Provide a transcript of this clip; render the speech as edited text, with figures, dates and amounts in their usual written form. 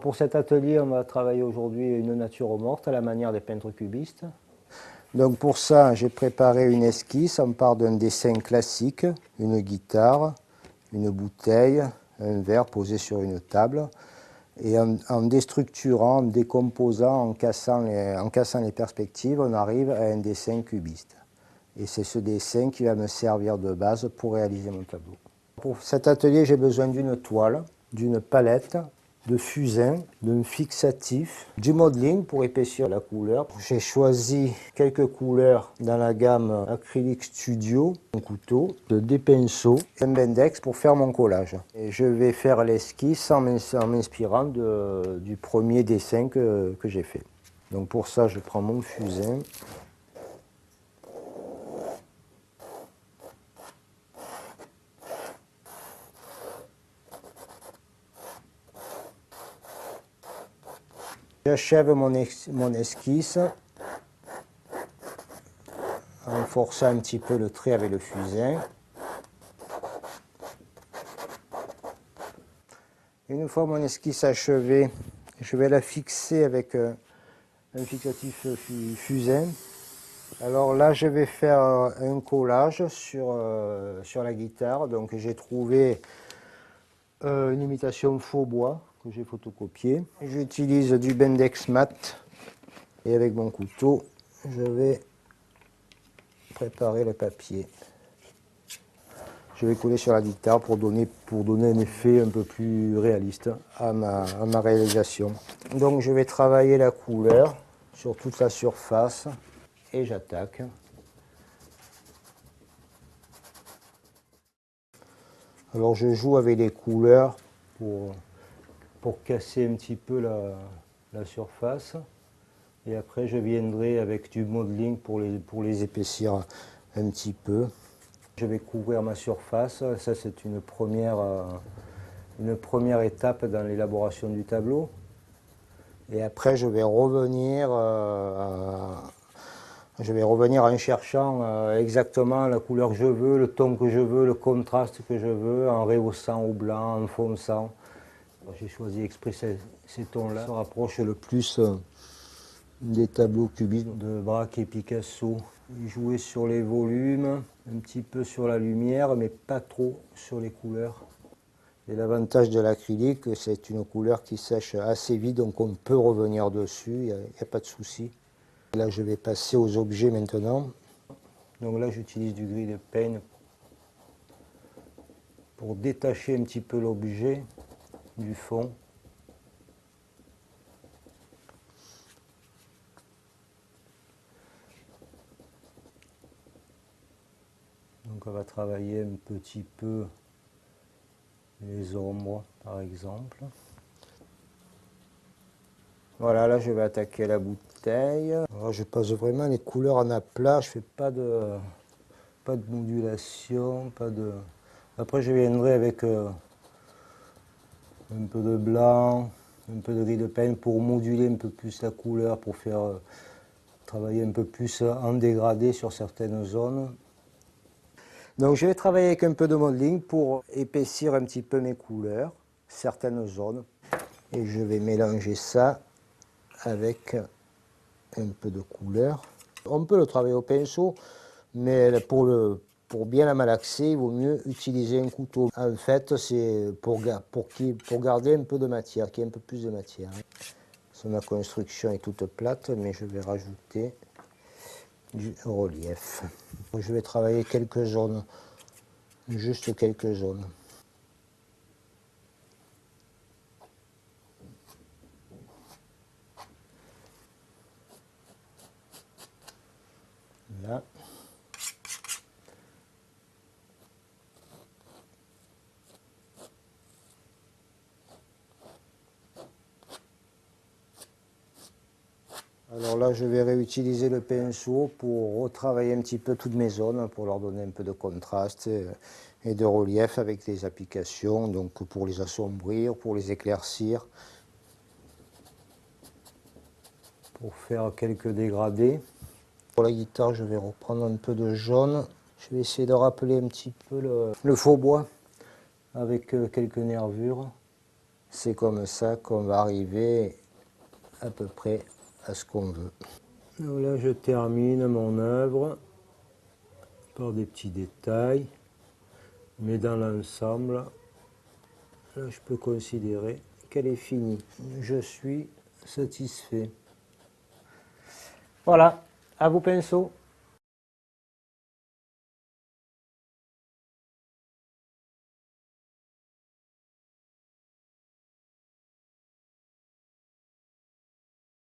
pour cet atelier, on va travailler aujourd'hui une nature morte à la manière des peintres cubistes. Donc pour ça, j'ai préparé une esquisse. On part d'un dessin classique, une guitare, une bouteille, un verre posé sur une table. Et en déstructurant, en décomposant, en cassant les perspectives, on arrive à un dessin cubiste. Et c'est ce dessin qui va me servir de base pour réaliser mon tableau. Pour cet atelier, j'ai besoin d'une toile, d'une palette, de fusain, d'un fixatif, du modeling pour épaissir la couleur. J'ai choisi quelques couleurs dans la gamme acrylique studio, un couteau, des pinceaux, un Bendix pour faire mon collage. Et je vais faire l'esquisse en m'inspirant du premier dessin que j'ai fait. Donc pour ça, je prends mon fusain. J'achève mon esquisse en forçant un petit peu le trait avec le fusain. Une fois mon esquisse achevée, je vais la fixer avec un fixatif fusain. Alors là, je vais faire un collage sur la guitare. Donc j'ai trouvé une imitation faux bois que j'ai photocopié. J'utilise du Bendix mat et avec mon couteau, je vais préparer le papier. Je vais coller sur la guitare pour donner un effet un peu plus réaliste à ma réalisation. Donc je vais travailler la couleur sur toute la surface et j'attaque. Alors je joue avec les couleurs pour casser un petit peu la surface. Et après je viendrai avec du modeling pour les épaissir un petit peu. Je vais couvrir ma surface. Ça c'est une première étape dans l'élaboration du tableau. Et après je vais revenir en cherchant exactement la couleur que je veux, le ton que je veux, le contraste que je veux, en rehaussant au blanc, en fonçant. J'ai choisi exprès ces tons-là. Ça se rapproche le plus des tableaux cubistes de Braque et Picasso. Ils jouaient sur les volumes, un petit peu sur la lumière, mais pas trop sur les couleurs. Et l'avantage de l'acrylique, c'est une couleur qui sèche assez vite, donc on peut revenir dessus, il n'y a pas de souci. Là, je vais passer aux objets maintenant. Donc là, j'utilise du gris de peigne pour détacher un petit peu l'objet du fond. Donc on va travailler un petit peu les ombres, par exemple. Voilà, là je vais attaquer la bouteille. Alors, je passe vraiment les couleurs en aplat, je fais pas de modulation, Après je viendrai avec un peu de blanc, un peu de gris de peigne pour moduler un peu plus la couleur, pour faire travailler un peu plus en dégradé sur certaines zones. Donc je vais travailler avec un peu de modeling pour épaissir un petit peu mes couleurs, certaines zones. Et je vais mélanger ça avec un peu de couleur. On peut le travailler au pinceau, mais pour bien la malaxer, il vaut mieux utiliser un couteau. En fait, c'est pour garder un peu de matière, qu'il y ait un peu plus de matière. Ma construction est toute plate, mais je vais rajouter du relief. Je vais travailler quelques zones, juste quelques zones. Là. Alors là, je vais réutiliser le pinceau pour retravailler un petit peu toutes mes zones, pour leur donner un peu de contraste et de relief avec les applications, donc pour les assombrir, pour les éclaircir, pour faire quelques dégradés. Pour la guitare, je vais reprendre un peu de jaune. Je vais essayer de rappeler un petit peu le faux bois avec quelques nervures. c'est comme ça qu'on va arriver à peu près à ce qu'on veut. Donc là, je termine mon œuvre par des petits détails, mais dans l'ensemble, là, je peux considérer qu'elle est finie. Je suis satisfait. Voilà, à vos pinceaux.